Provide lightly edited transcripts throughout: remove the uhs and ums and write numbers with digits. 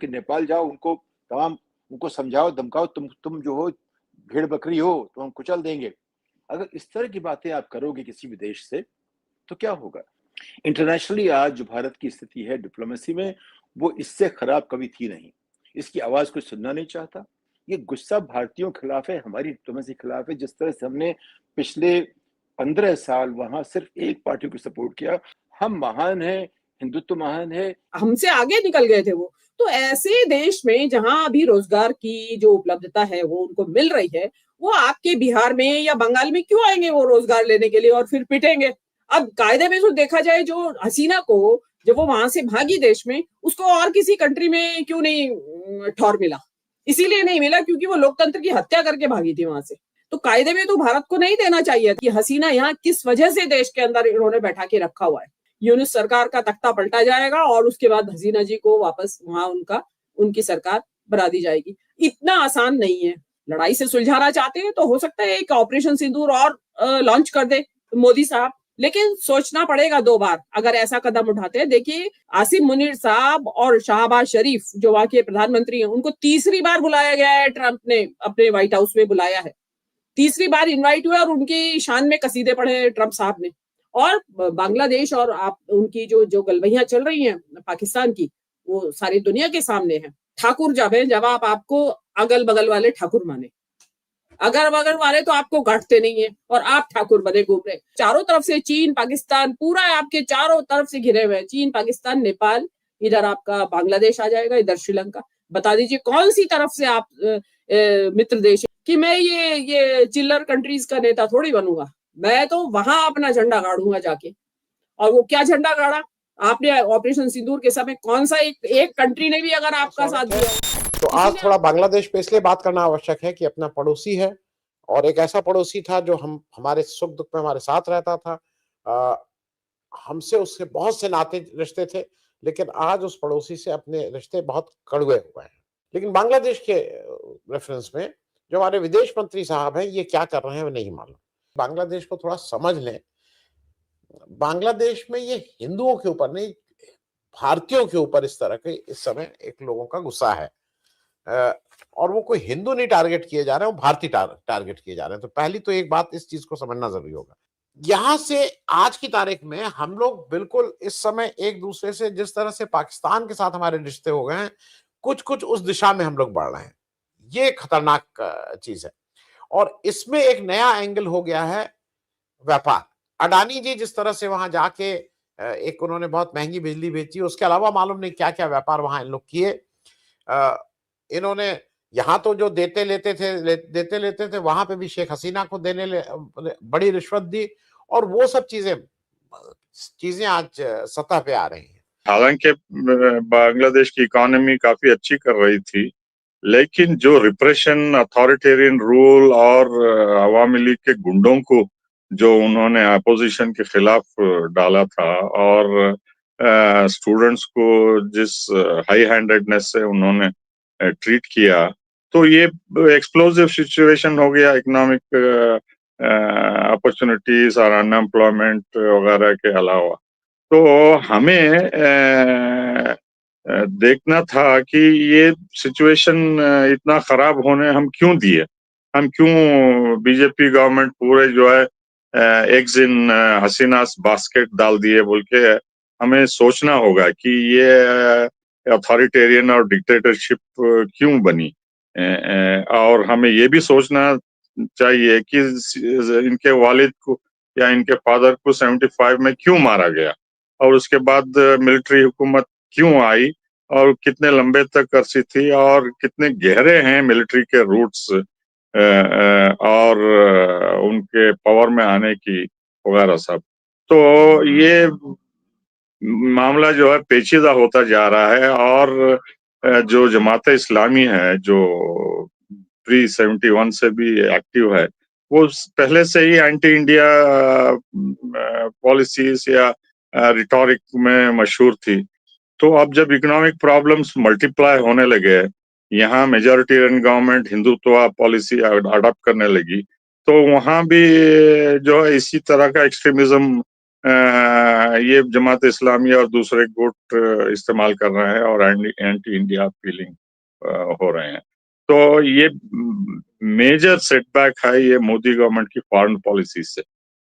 कि नेपाल जाओ, उनको समझाओ, धमकाओ, तुम जो हो भेड़ बकरी हो, तो हम कुचल देंगे। अगर इस तरह की बातें आप करोगे किसी भी देश से, तो क्या होगा? इंटरनेशनली आज जो भारत की स्थिति है डिप्लोमेसी में, वो इससे खराब कभी थी नहीं। इसकी आवाज कोई सुनना नहीं चाहता। ये गुस्सा भारतीयों के खिलाफ है, हमारी डिप्लोमेसी के खिलाफ है। जिस तरह से हमने पिछले 15 साल वहां सिर्फ एक पार्टी को सपोर्ट किया, हम महान हैं, हिंदुत्व महान है, हमसे आगे निकल गए थे वो। तो ऐसे देश में जहां अभी रोजगार की जो उपलब्धता है वो उनको मिल रही है, वो आपके बिहार में या बंगाल में क्यों आएंगे वो रोजगार लेने के लिए और फिर पिटेंगे? अब कायदे में तो देखा जाए, जो हसीना को जब वो वहां से भागी देश में, उसको और किसी कंट्री में क्यों नहीं ठौर मिला? इसीलिए नहीं मिला क्योंकि वो लोकतंत्र की हत्या करके भागी थी वहां से। तो कायदे में तो भारत को नहीं देना चाहिए कि हसीना यहाँ किस वजह से देश के अंदर इन्होंने बैठा के रखा हुआ है। यूनुस सरकार का तख्ता पलटा जाएगा और उसके बाद हसीना जी को वापस वहां उनकी सरकार बना दी जाएगी। इतना आसान नहीं है। लड़ाई से सुलझाना चाहते हैं तो हो सकता है एक ऑपरेशन सिंदूर और लॉन्च कर दे मोदी साहब, लेकिन सोचना पड़ेगा 2 बार अगर ऐसा कदम उठाते हैं। देखिए, आसिम मुनीर साहब और शाहबाज शरीफ जो वहां के प्रधानमंत्री हैं, उनको तीसरी बार बुलाया गया है, ट्रंप ने अपने व्हाइट हाउस में बुलाया है। तीसरी बार इनवाइट हुए और उनकी शान में कसीदे पढ़े ट्रंप साहब ने। और बांग्लादेश और आप उनकी जो गलबैयां चल रही हैं पाकिस्तान की, वो सारी दुनिया के सामने है। ठाकुर जब है, जब आपको अगल बगल वाले ठाकुर माने, अगल बगल वाले तो आपको गांठते नहीं है और आप ठाकुर बने घूम रहे। चारों तरफ से चीन पाकिस्तान पूरा आपके चारों तरफ से घिरे हुए हैं। चीन पाकिस्तान नेपाल, इधर आपका बांग्लादेश आ जाएगा, इधर श्रीलंका। बता दीजिए कौन सी तरफ से आप मित्र देश कि मैं ये चिल्लर कंट्रीज का नेता थोड़ी बनूंगा। मैं तो वहां अपना झंडा गाड़ूंगा जाके। और वो क्या झंडा गाड़ा आपने ऑपरेशन सिंदूर के समय? कौन सा एक कंट्री ने भी अगर आपका साथ दिया? तो आज थोड़ा बांग्लादेश पे इसलिए बात करना आवश्यक है कि अपना पड़ोसी है और एक ऐसा पड़ोसी था जो हमारे सुख दुख में हमारे साथ रहता था। हमसे उसके बहुत से नाते रिश्ते थे, लेकिन आज उस पड़ोसी से अपने रिश्ते बहुत कड़वे हुए हैं। लेकिन बांग्लादेश के रेफरेंस में जो हमारे विदेश मंत्री साहब हैं, ये क्या कर रहे हैं नहीं मालूम। बांग्लादेश को थोड़ा समझ लें। बांग्लादेश में ये हिंदुओं के ऊपर नहीं, भारतीयों के ऊपर इस तरह के इस समय एक लोगों का गुस्सा है। और वो कोई हिंदू नहीं टारगेट किए जा रहे हैं, वो भारतीय टारगेट किए जा रहे हैं। तो पहली तो एक बात इस चीज को समझना जरूरी होगा। यहां से आज की तारीख में हम लोग बिल्कुल इस समय एक दूसरे से, जिस तरह से पाकिस्तान के साथ हमारे रिश्ते हो गए हैं, कुछ कुछ उस दिशा में हम लोग बढ़ रहे हैं। ये खतरनाक चीज है। और इसमें एक नया एंगल हो गया है व्यापार। अडानी जी जिस तरह से वहां जाके एक उन्होंने बहुत महंगी बिजली बेची, उसके अलावा मालूम नहीं क्या क्या व्यापार वहां इन लोग किए। इन्होंने यहाँ तो जो देते लेते थे, वहां पे भी शेख हसीना को बड़ी रिश्वत दी और वो सब चीजें आज सतह पे आ रही हैं। हालांकि बांग्लादेश की इकोनॉमी काफी अच्छी कर रही थी, लेकिन जो रिप्रेशन, अथॉरिटेरियन रूल और अवामी लीग के गुंडों को जो उन्होंने अपोजिशन के खिलाफ डाला था और स्टूडेंट्स को जिस हाई हैंडेडनेस से उन्होंने ट्रीट किया, तो ये एक्सप्लोसिव सिचुएशन हो गया इकोनॉमिक अपॉर्चुनिटीज और अनएम्प्लॉयमेंट वगैरह के अलावा। तो हमें देखना था कि ये सिचुएशन इतना खराब होने हम क्यों दिए, हम क्यों बीजेपी गवर्नमेंट पूरे जो है एग्स इन हसीनास बास्केट डाल दिए बोल के हमें सोचना होगा कि ये अथॉरिटेरियन और डिक्टेटरशिप क्यों बनी। और हमें ये भी सोचना चाहिए कि इनके वालिद को या इनके फादर को 75 में क्यों मारा गया और उसके बाद मिलिट्री हुकूमत क्यों आई और कितने लंबे तक अरसी थी और कितने गहरे हैं मिलिट्री के रूट्स और उनके पावर में आने की वगैरह सब। तो ये मामला जो है पेचीदा होता जा रहा है और जो जमात इस्लामी है जो प्री 71 से भी एक्टिव है, वो पहले से ही एंटी इंडिया पॉलिसीज या रिटोरिक में मशहूर थी। तो अब जब इकोनॉमिक प्रॉब्लम्स मल्टीप्लाई होने लगे, यहाँ majoritarian government Hindutva policy adopt करने लगी, तो वहां भी जो है इसी तरह का एक्सट्रीमिज्म ये जमात इस्लामी और दूसरे गुट इस्तेमाल कर रहे हैं और एंटी इंडिया फीलिंग हो रहे हैं। तो ये मेजर सेटबैक है ये मोदी गवर्नमेंट की फॉरेन पॉलिसी से।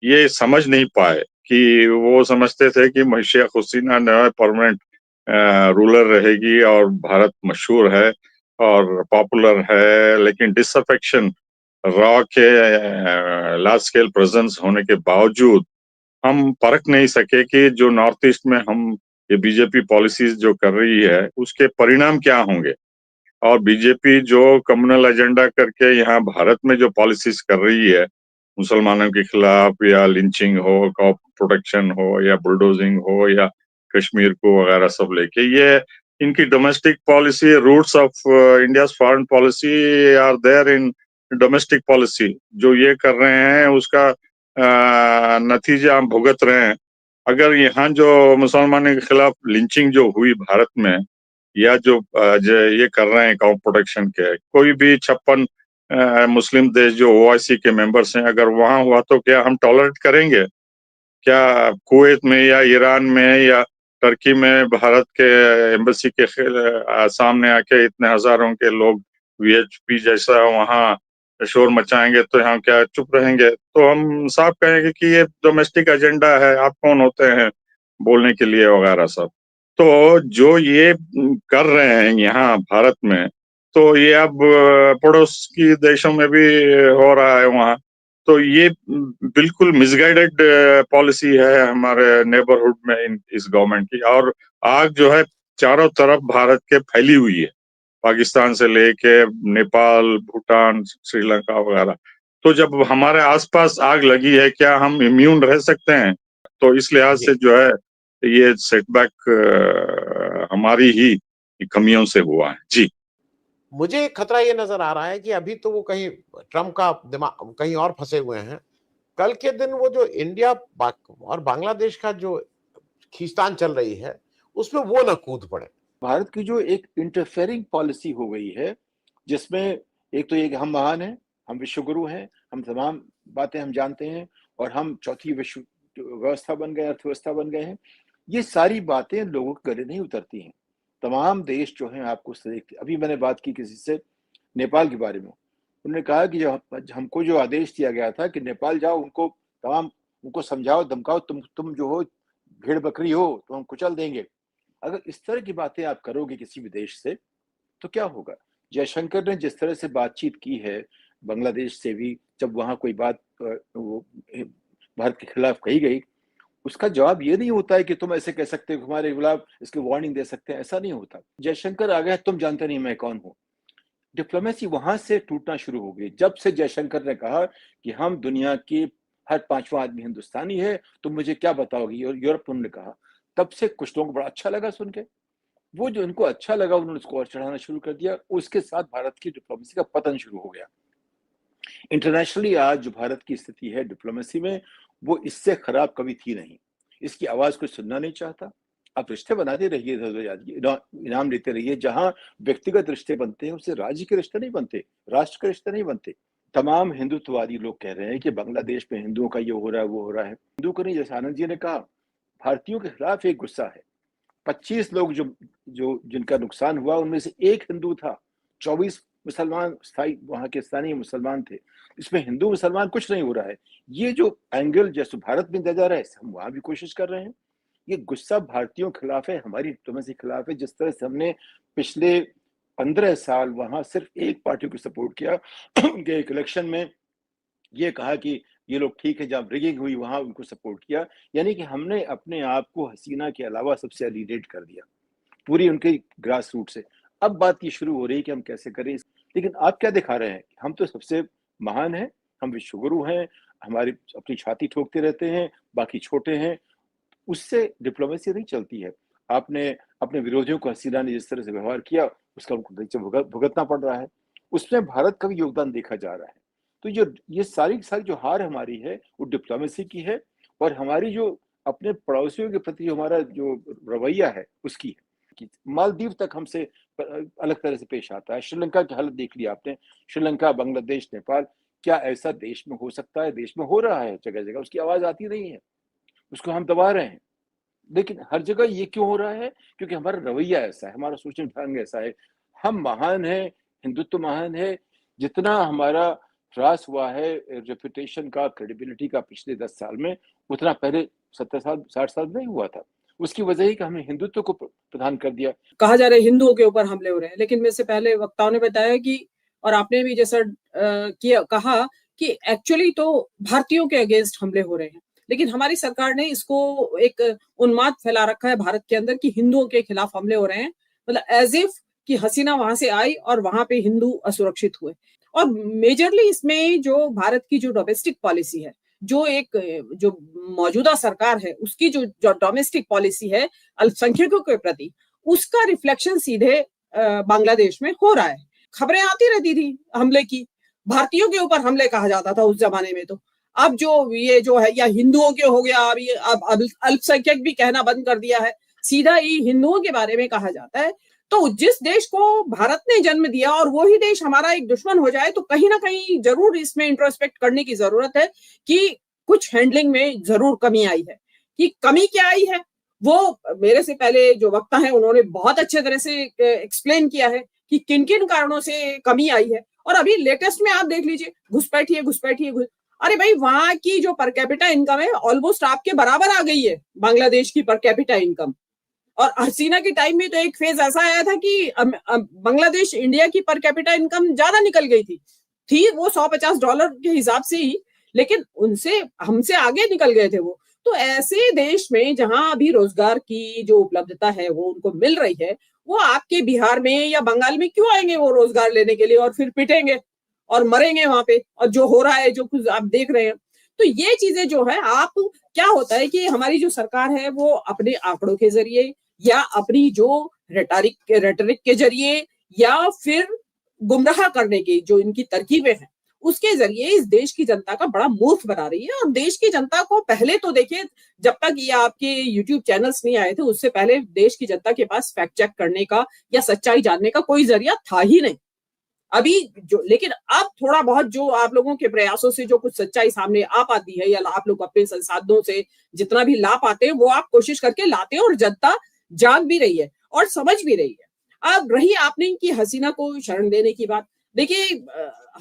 ये समझ नहीं पाए कि वो समझते थे कि शेख हसीना परमानेंट रूलर रहेगी और भारत मशहूर है और पॉपुलर है, लेकिन डिसअफेक्शन रॉ के लार्ज स्केल प्रेजेंस होने के बावजूद हम परख नहीं सके कि जो नॉर्थ ईस्ट में हम ये बीजेपी पॉलिसीज जो कर रही है उसके परिणाम क्या होंगे, और बीजेपी जो कम्युनल एजेंडा करके यहाँ भारत में जो पॉलिसीज कर रही है मुसलमानों के खिलाफ, या लिंचिंग हो, क्रॉप प्रोटेक्शन हो, या बुलडोजिंग हो, या कश्मीर को वगैरह सब लेके, ये इनकी domestic policy, roots of India foreign policy are there in domestic policy. जो ये कर रहे हैं उसका नतीजा हम भुगत रहे हैं। अगर यहाँ जो मुसलमानों के खिलाफ लिंचिंग जो हुई भारत में, या जो ये कर रहे हैं क्रॉप प्रोटेक्शन के, कोई भी 56 मुस्लिम देश जो ओआईसी के मेंबर्स हैं, अगर वहां हुआ तो क्या हम टॉलरेट करेंगे? क्या कुवैत में या ईरान में या टर्की में भारत के एम्बेसी के सामने आके इतने हजारों के लोग वीएचपी जैसा वहां शोर मचाएंगे तो यहाँ क्या चुप रहेंगे? तो हम साफ कहेंगे कि ये डोमेस्टिक एजेंडा है, आप कौन होते हैं बोलने के लिए वगैरह सब। तो जो ये कर रहे हैं यहाँ भारत में, तो ये अब पड़ोस की देशों में भी हो रहा है वहाँ। तो ये बिल्कुल मिसगाइडेड पॉलिसी है हमारे नेबरहुड में इस गवर्नमेंट की। और आग जो है चारों तरफ भारत के फैली हुई है, पाकिस्तान से लेके नेपाल, भूटान, श्रीलंका वगैरह। तो जब हमारे आसपास आग लगी है, क्या हम इम्यून रह सकते हैं? तो इस लिहाज से जो है ये सेटबैक हमारी ही कमियों से हुआ है। जी, मुझे खतरा ये नजर आ रहा है कि अभी तो वो कहीं ट्रम्प का दिमाग कहीं और फंसे हुए हैं। कल के दिन वो जो इंडिया और बांग्लादेश का जो खींचतान चल रही है उसमें वो न कूद पड़े। भारत की जो एक इंटरफेयरिंग पॉलिसी हो गई है, जिसमें एक तो ये कि हम महान हैं, हम विश्वगुरु हैं, हम तमाम बातें हम जानते हैं और हम चौथी विश्व व्यवस्था बन गए, अर्थव्यवस्था बन गए हैं। ये सारी बातें लोगों के गले नहीं उतरती हैं। तमाम देश जो हैं आपको देखते, अभी मैंने बात की किसी से नेपाल के बारे में, उन्होंने कहा कि जो हमको जो आदेश दिया गया था कि नेपाल जाओ, उनको समझाओ धमकाओ, तुम जो हो भेड़ बकरी हो तो हम कुचल देंगे। अगर इस तरह की बातें आप करोगे किसी भी देश से तो क्या होगा? जयशंकर ने जिस तरह से बातचीत की है बांग्लादेश से भी, जब वहां कोई बात भारत के खिलाफ कही गई, उसका जवाब ये नहीं होता है कि तुम ऐसे कह सकते हो, हमारे खिलाफ इसकी वार्निंग दे सकते हैं, ऐसा नहीं होता। जयशंकर आ गया, तुम जानते नहीं मैं कौन हूं। डिप्लोमेसी वहां से टूटना शुरू हो गई जब से जयशंकर ने कहा कि हम दुनिया की हर 5वां आदमी हिंदुस्तानी है, तुम मुझे क्या बताओगे? यूरोप उन्होंने कहा। तब से कुछ लोगों को बड़ा अच्छा लगा सुन के, वो जो इनको अच्छा लगा उन्होंने उसको और चढ़ाना शुरू कर दिया। उसके साथ भारत की डिप्लोमेसी का पतन शुरू हो गया। इंटरनेशनली आज जो भारत की स्थिति है डिप्लोमेसी में, वो इससे खराब कभी थी नहीं। इसकी आवाज कोई सुनना नहीं चाहता। आप रिश्ते बनाते रहिए, इनाम लेते रहिए। जहां व्यक्तिगत रिश्ते बनते हैं उससे राज्य के रिश्ते नहीं बनते, राष्ट्र के रिश्ते नहीं बनते। तमाम हिंदुत्ववादी लोग कह रहे हैं कि बांग्लादेश में हिंदुओं का ये हो रहा है, वो हो रहा है। हिंदू को नहीं, जैसे आनंद जी ने कहा, भारतीयों के खिलाफ एक गुस्सा है। 25 लोग जिनका नुकसान हुआ उनमें से एक हिंदू था, 24 मुसलमान स्थायी वहां के स्थानीय मुसलमान थे। इसमें हिंदू मुसलमान कुछ नहीं हो रहा है। ये जो एंगल जैसे भारत में दिया जा रहा है, हम वहां भी कोशिश कर रहे हैं। ये गुस्सा भारतीयों के खिलाफ है, हमारी डिप्लोमेसी के खिलाफ है। जिस तरह से हमने पिछले 15 साल वहां सिर्फ एक पार्टी को सपोर्ट किया, उनके एक इलेक्शन में ये कहा कि ये लोग ठीक है, जहां रिगिंग हुई वहां उनको सपोर्ट किया, यानी कि हमने अपने आप को हसीना के अलावा सबसे एलिडेट कर दिया पूरी उनके ग्रास रूट से। अब बात ये शुरू हो रही है कि हम कैसे करें। लेकिन आप क्या दिखा रहे हैं? हम तो सबसे महान हैं, हम विश्वगुरु हैं, हमारी अपनी छाती ठोकते रहते हैं, बाकी छोटे हैं। उससे डिप्लोमेसी नहीं चलती है। आपने अपने विरोधियों को, हसीना ने जिस तरह से व्यवहार किया, उसका उनको भुगतना पड़ रहा है। उसमें भारत का भी योगदान देखा जा रहा है। तो ये सारी सारी जो हार हमारी है वो डिप्लोमेसी की है, और हमारी जो अपने पड़ोसियों के प्रति हमारा जो रवैया है उसकी है। कि मालदीव तक हमसे अलग तरह से पेश आता है। श्रीलंका की हालत देख ली आपने, श्रीलंका, बांग्लादेश, नेपाल। क्या ऐसा देश में हो सकता है? देश में हो रहा है जगह जगह, उसकी आवाज आती नहीं है। उसको हम दबा रहे हैं। लेकिन हर जगह ये क्यों हो रहा है? क्योंकि हमारा रवैया ऐसा है, हमारा सोचने ढंग ऐसा है। हम महान हैं, हिंदुत्व महान है। जितना हमारा ह्रास हुआ है रेपुटेशन का, क्रेडिबिलिटी का पिछले 10 साल में, उतना पहले 70 साल 60 साल नहीं हुआ था। उसकी वजह ही कि हमने हिंदुत्व को प्रदान कर दिया। कहा जा रहा है हिंदुओं के ऊपर हमले हो रहे हैं, लेकिन मेरे से पहले वक्ताओं ने बताया कि, और आपने भी जैसा कहा कि एक्चुअली तो भारतीयों के अगेंस्ट हमले हो रहे हैं, लेकिन हमारी सरकार ने इसको एक उन्माद फैला रखा है भारत के अंदर कि हिंदुओं के खिलाफ हमले हो रहे हैं, मतलब एज इफ कि हसीना वहां से आई और वहां पे हिंदू असुरक्षित हुए। और मेजरली इसमें जो भारत की जो डोमेस्टिक पॉलिसी है, जो मौजूदा सरकार है, उसकी जो डोमेस्टिक पॉलिसी है अल्पसंख्यकों के प्रति, उसका रिफ्लेक्शन सीधे बांग्लादेश में हो रहा है। खबरें आती रहती थी हमले की, भारतीयों के ऊपर हमले कहा जाता था उस जमाने में। तो अब ये जो है या हिंदुओं के हो गया, अब अल्पसंख्यक भी कहना बंद कर दिया है, सीधा ही हिंदुओं के बारे में कहा जाता है। तो जिस देश को भारत ने जन्म दिया और वो ही देश हमारा एक दुश्मन हो जाए, तो कहीं ना कहीं जरूर इसमें इंट्रोस्पेक्ट करने की जरूरत है कि कुछ हैंडलिंग में जरूर कमी आई है। कि कमी क्या आई है वो मेरे से पहले जो वक्ता है उन्होंने बहुत अच्छे तरह से एक्सप्लेन किया है कि किन किन कारणों से कमी आई है। और अभी लेटेस्ट में आप देख लीजिए, घुसपैठी है। अरे भाई, वहां की जो पर कैपिटा इनकम है ऑलमोस्ट आपके बराबर आ गई है बांग्लादेश की पर कैपिटा इनकम। और हसीना के टाइम में तो एक फेज ऐसा आया था कि बांग्लादेश इंडिया की पर कैपिटा इनकम ज्यादा निकल गई थी वो $150 के हिसाब से ही, लेकिन उनसे हमसे आगे निकल गए थे वो। तो ऐसे देश में जहां अभी रोजगार की जो उपलब्धता है वो उनको मिल रही है, वो आपके बिहार में या बंगाल में क्यों आएंगे वो रोजगार लेने के लिए और फिर पिटेंगे और मरेंगे वहां पे। और जो हो रहा है, जो कुछ आप देख रहे हैं, तो ये चीजें जो है, आप क्या होता है कि हमारी जो सरकार है वो अपने आंकड़ों के जरिए या अपनी जो रेटरिक के जरिए या फिर गुमराह करने की जो इनकी तरकीबें हैं उसके जरिए इस देश की जनता का बड़ा मूर्ख बना रही है। और देश की जनता को पहले तो देखिए, जब तक ये आपके यूट्यूब चैनल्स नहीं आए थे उससे पहले देश की जनता के पास फैक्ट चेक करने का या सच्चाई जानने का कोई जरिया था ही नहीं। अभी लेकिन अब थोड़ा बहुत जो आप लोगों के प्रयासों से जो कुछ सच्चाई सामने आ पाती है या आप लोग अपने संसाधनों से जितना भी ला पाते हैं वो आप कोशिश करके लाते हैं और जनता जान भी रही है और समझ भी रही है। अब रही आपने की हसीना को शरण देने की बात, देखिए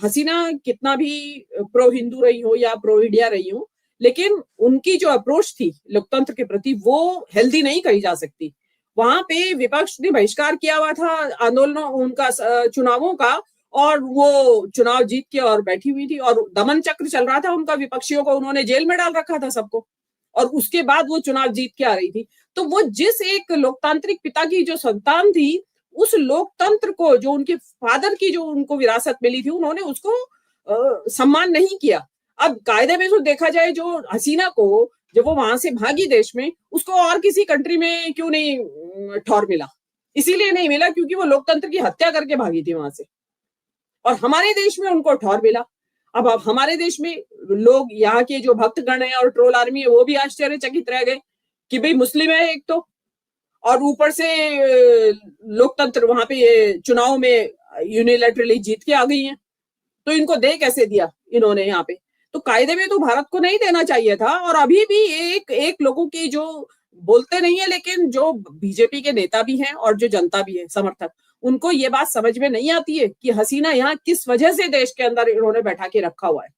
हसीना कितना भी प्रो हिंदू रही हो या प्रो इंडिया रही हो, लेकिन उनकी जो अप्रोच थी लोकतंत्र के प्रति वो हेल्दी नहीं कही जा सकती। वहां पे विपक्ष ने बहिष्कार किया हुआ था आंदोलनों उनका चुनावों का, और वो चुनाव जीत के और बैठी हुई थी और दमन चक्र चल रहा था उनका, विपक्षियों को उन्होंने जेल में डाल रखा था सबको, और उसके बाद वो चुनाव जीत के आ रही थी। तो वो जिस एक लोकतांत्रिक पिता की जो संतान थी, उस लोकतंत्र को जो उनके फादर की जो उनको विरासत मिली थी उन्होंने उसको सम्मान नहीं किया। अब कायदे में तो देखा जाए, जो हसीना को जब वो वहां से भागी देश में, उसको और किसी कंट्री में क्यों नहीं ठौर मिला? इसीलिए नहीं मिला क्योंकि वो लोकतंत्र की हत्या करके भागी थी वहां से, और हमारे देश में उनको ठौर मिला। अब हमारे देश में लोग, यहाँ के जो भक्तगण है और ट्रोल आर्मी है, वो भी आश्चर्यचकित रह गए कि भाई मुस्लिम है एक तो, और ऊपर से लोकतंत्र वहां पे चुनाव में यूनिलैटरली जीत के आ गई है, तो इनको दे कैसे दिया इन्होंने यहाँ पे? तो कायदे में तो भारत को नहीं देना चाहिए था। और अभी भी एक लोगों की जो बोलते नहीं है, लेकिन जो बीजेपी के नेता भी हैं और जो जनता भी है समर्थक, उनको ये बात समझ में नहीं आती है कि हसीना यहाँ किस वजह से देश के अंदर इन्होंने बैठा के रखा हुआ है।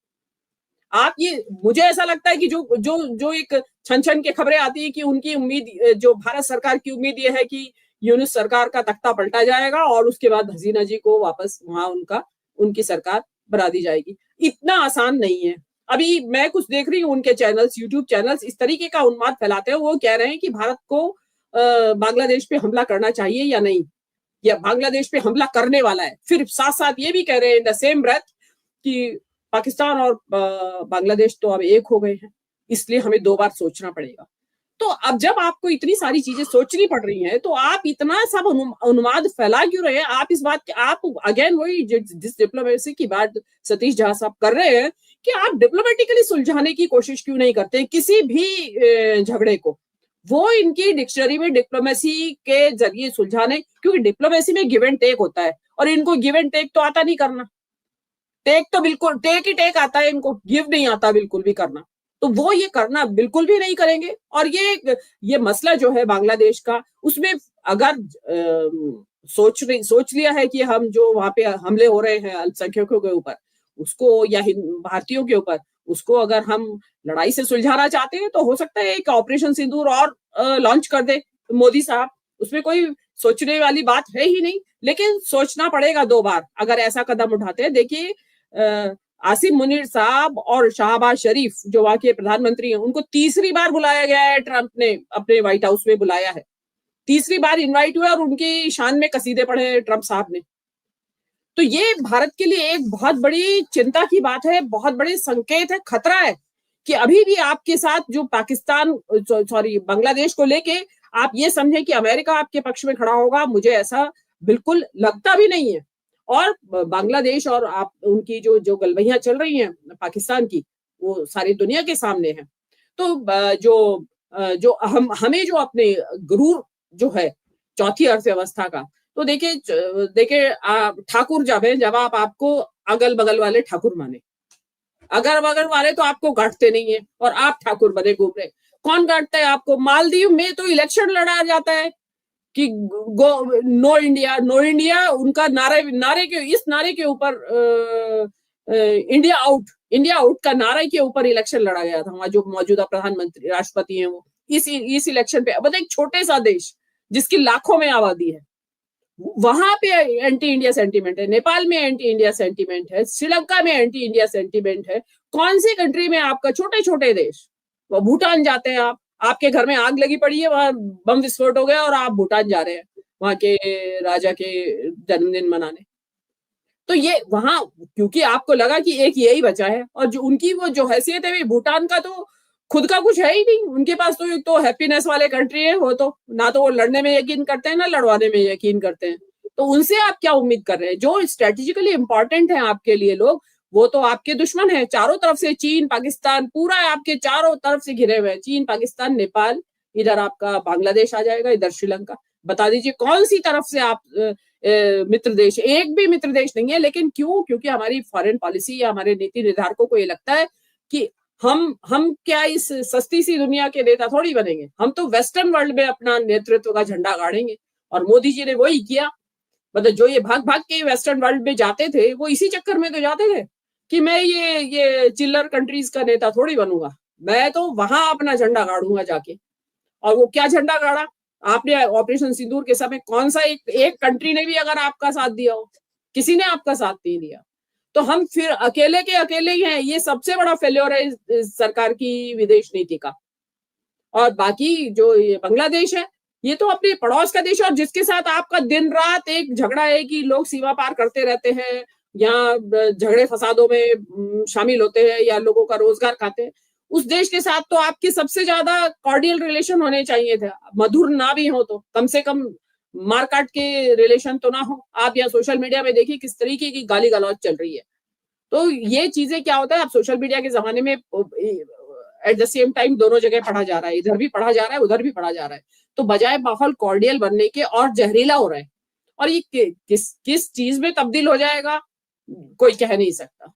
आप ये, मुझे ऐसा लगता है कि जो एक छन के खबरें आती है कि उनकी उम्मीद, जो भारत सरकार की उम्मीद ये है कि यूनुस सरकार का तख्ता पलटा जाएगा और उसके बाद हसीना जी को वापस वहां उनकी सरकार बना दी जाएगी। इतना आसान नहीं है। अभी मैं कुछ देख रही हूँ, उनके चैनल्स, यूट्यूब चैनल्स इस तरीके का उन्माद फैलाते हैं। वो कह रहे हैं कि भारत को बांग्लादेश पे हमला करना चाहिए या नहीं, या बांग्लादेश पे हमला करने वाला है। फिर साथ साथ ये भी कह रहे हैं इन द सेम ब्रेथ कि पाकिस्तान और बांग्लादेश तो अब एक हो गए हैं, इसलिए हमें 2 बार सोचना पड़ेगा। तो अब जब आपको इतनी सारी चीजें सोचनी पड़ रही हैं, तो आप इतना सब उन्माद फैला क्यों रहे हैं? आप इस बात के, आप अगेन वही जिस डिप्लोमेसी की बात सतीश झा साहब कर रहे हैं कि आप डिप्लोमेटिकली सुलझाने की कोशिश क्यों नहीं करते हैं किसी भी झगड़े को? वो इनकी डिक्शनरी में डिप्लोमेसी के जरिए सुलझाने, क्योंकि डिप्लोमेसी में गिव एंड टेक होता है और इनको गिव एंड टेक तो आता नहीं करना। टेक तो बिल्कुल टेक ही टेक आता है इनको, गिव नहीं आता बिल्कुल भी करना। तो वो ये करना बिल्कुल भी नहीं करेंगे। और ये मसला जो है बांग्लादेश का, उसमें अगर सोच लिया है कि हम जो वहां पे हमले हो रहे हैं अल्पसंख्यकों के ऊपर, उसको या भारतीयों के ऊपर, उसको अगर हम लड़ाई से सुलझाना चाहते हैं तो हो सकता है एक ऑपरेशन सिंदूर और लॉन्च कर दे मोदी साहब, उसमें कोई सोचने वाली बात है ही नहीं। लेकिन सोचना पड़ेगा 2 बार अगर ऐसा कदम उठाते हैं। देखिए आसिम मुनीर साहब और शाहबाज शरीफ जो वहां के प्रधानमंत्री हैं, उनको तीसरी बार बुलाया गया है, ट्रंप ने अपने व्हाइट हाउस में बुलाया है, तीसरी बार इनवाइट हुआ और उनकी शान में कसीदे पढ़े हैं ट्रंप साहब ने। तो ये भारत के लिए एक बहुत बड़ी चिंता की बात है, बहुत बड़े संकेत है, खतरा है कि अभी भी आपके साथ जो बांग्लादेश को लेके आप ये समझें कि अमेरिका आपके पक्ष में खड़ा होगा, मुझे ऐसा बिल्कुल लगता भी नहीं है। और बांग्लादेश और आप उनकी जो गलबैयां चल रही हैं पाकिस्तान की, वो सारी दुनिया के सामने है। तो जो हमें जो अपने गुरूर जो है चौथी अर्थव्यवस्था का, तो देखिए ठाकुर जब आपको अगल बगल वाले ठाकुर माने, अगल बगल वाले तो आपको गांठते नहीं है और आप ठाकुर बने घूम रहे। कौन गांठता है आपको? मालदीव में तो इलेक्शन लड़ा जाता है कि नो इंडिया, उनका इस नारे के ऊपर इंडिया आउट का नारे के ऊपर इलेक्शन लड़ा गया था। वहां जो मौजूदा प्रधानमंत्री राष्ट्रपति हैं वो इस इलेक्शन पे, मतलब एक छोटे सा देश जिसकी लाखों में आबादी है, वहां पे एंटी इंडिया सेंटीमेंट है। नेपाल में एंटी इंडिया सेंटीमेंट है, श्रीलंका में एंटी इंडिया सेंटीमेंट है। कौन सी कंट्री में आपका छोटे देश, वो भूटान जाते हैं आपके घर में आग लगी पड़ी है, वहां बम विस्फोट हो गया और आप भूटान जा रहे हैं वहां के राजा के जन्मदिन मनाने। तो ये वहां क्योंकि आपको लगा कि एक यही बचा है, और जो उनकी वो जो हैसियत है, भूटान का तो खुद का कुछ है ही नहीं उनके पास। तो एक तो हैप्पीनेस वाले कंट्री है वो, तो ना तो वो लड़ने में यकीन करते हैं ना लड़वाने में यकीन करते हैं। तो उनसे आप क्या उम्मीद कर रहे हैं? जो स्ट्रेटेजिकली इंपॉर्टेंट है आपके लिए लोग, वो तो आपके दुश्मन है चारों तरफ से। चीन पाकिस्तान पूरा आपके चारों तरफ से घिरे हुए हैं, चीन पाकिस्तान नेपाल, इधर आपका बांग्लादेश आ जाएगा, इधर श्रीलंका। बता दीजिए कौन सी तरफ से आप मित्र देश? एक भी मित्र देश नहीं है। लेकिन क्यों? क्योंकि हमारी फॉरेन पॉलिसी या हमारे नीति निर्धारकों को ये लगता है कि हम क्या इस सस्ती सी दुनिया के नेता थोड़ी बनेंगे, हम तो वेस्टर्न वर्ल्ड में अपना नेतृत्व का झंडा गाड़ेंगे। और मोदी जी ने वही किया। मतलब जो ये भाग भाग के वेस्टर्न वर्ल्ड में जाते थे, वो इसी चक्कर में तो जाते थे कि मैं ये चिल्लर कंट्रीज का नेता थोड़ी बनूंगा, मैं तो वहां अपना झंडा गाड़ूंगा जाके। और वो क्या झंडा गाड़ा आपने ऑपरेशन सिंदूर के समय? कौन सा एक कंट्री ने भी अगर आपका साथ दिया हो? किसी ने आपका साथ नहीं दिया। तो हम फिर अकेले के अकेले ही हैं। ये सबसे बड़ा फेल्योर है इस सरकार की विदेश नीति का। और बाकी जो ये बांग्लादेश है, ये तो अपने पड़ोस का देश है, और जिसके साथ आपका दिन रात एक झगड़ा है कि लोग सीमा पार करते रहते हैं या झगड़े फसादों में शामिल होते हैं या लोगों का रोजगार खाते हैं, उस देश के साथ तो आपके सबसे ज्यादा कॉर्डियल रिलेशन होने चाहिए थे। मधुर ना भी हो तो कम से कम मारकाट के रिलेशन तो ना हो। आप यहाँ सोशल मीडिया में देखिए किस तरीके की गाली गलौज चल रही है। तो ये चीजें क्या होता है, अब सोशल मीडिया के जमाने में एट द सेम टाइम दोनों जगह पढ़ा जा रहा है, इधर भी पढ़ा जा रहा है उधर भी पढ़ा जा रहा है। तो बजाय माहौल कॉर्डियल बनने के और जहरीला हो रहा है। और ये किस चीज में तब्दील हो जाएगा कोई कह नहीं सकता।